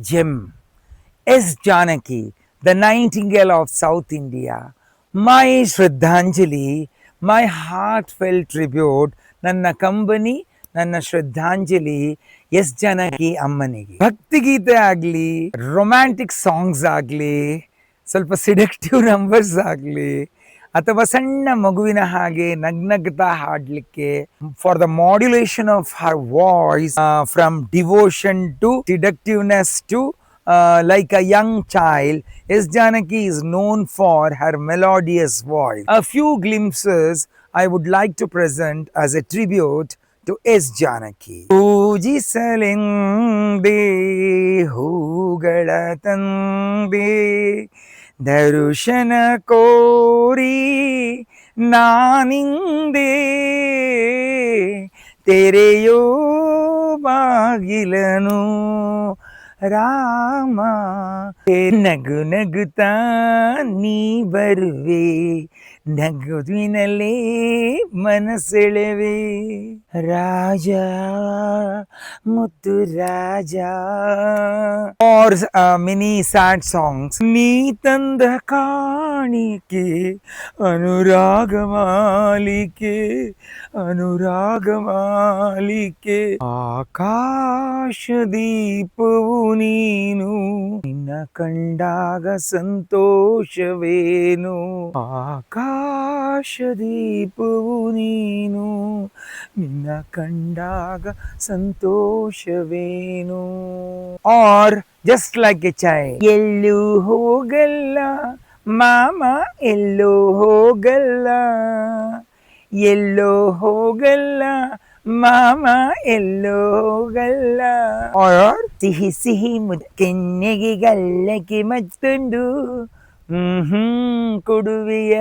gem. S. Janaki, the Nightingale of South India. My Shraddhanjali, my heartfelt tribute, ನನ್ನ ಕಂಬನಿ ನನ್ನ ಶ್ರದ್ಧಾಂಜಲಿ S Janaki ಅಮ್ಮನಿಗೆ. ಭಕ್ತಿಗೀತೆ ಆಗಲಿ, ರೊಮ್ಯಾಂಟಿಕ್ ಸಾಂಗ್ಸ್ ಆಗಲಿ, ಸ್ವಲ್ಪ ಸಿಡಕ್ಟಿವ್ ನಂಬರ್ಸ್ ಆಗಲಿ, ಅಥವಾ ಸಣ್ಣ ಮಗುವಿನ ಹಾಗೆ ನಗ್ನಗ್ತಾ ಹಾಡಲಿಕ್ಕೆ, for the modulation of her voice from devotion to seductiveness to like a young child, S. Janaki is known for her melodious voice. A few glimpses I would like to present as a tribute to S. Janaki. ಪೂಜಿಸಲೆಂದೇ ಹೂಗಳ ತಂದೆ, ದರುಶನ ಕೋರಿ ನಾನಿಂದೆ, ತೆರೆಯೋ ಬಾಗಿಲನು ರಾಮ. ನಗು ನಗುತ್ತಾ ನೀ ಬರುವೆ, ನಗುವಿನಲ್ಲೇ ಮನಸೆಳೆವೆ, ರಾಜ ಮುತ್ತು ರಾಜ. Are many sad songs. ನೀ ತಂದ ಕಾಣಿಕೆ ಅನುರಾಗ ಮಾಲಿಕೆ, ಅನುರಾಗ ಮಾಲಿಕೆ, ಆಕಾಶ ದೀಪವು ನೀನು, ನಿನ್ನ ಕಂಡಾಗ ಸಂತೋಷವೇನು, ಆಕಾಶ ದೀಪವು ನೀನು, ನಿನ್ನ ಕಂಡಾಗ ಸಂತೋಷವೇನು. Are just like a child. ಎಲ್ಲೂ ಹೋಗಲ್ಲ ಮಾಮ, ಎಲ್ಲೋ ಹೋಗಲ್ಲ, ಎಲ್ಲೋ ಹೋಗಲ್ಲ ಮಾಮ, ಎಲ್ಲೋ ಹೋಗಲ್ಲ. ಆರ್ ಸಿಹಿ ಸಿಹಿ ಕೆನ್ನೆಗೆ ಗಲ್ಲಕ್ಕೆ ಮತ್ತೊಂದು ಕೊಡುವೆಯ.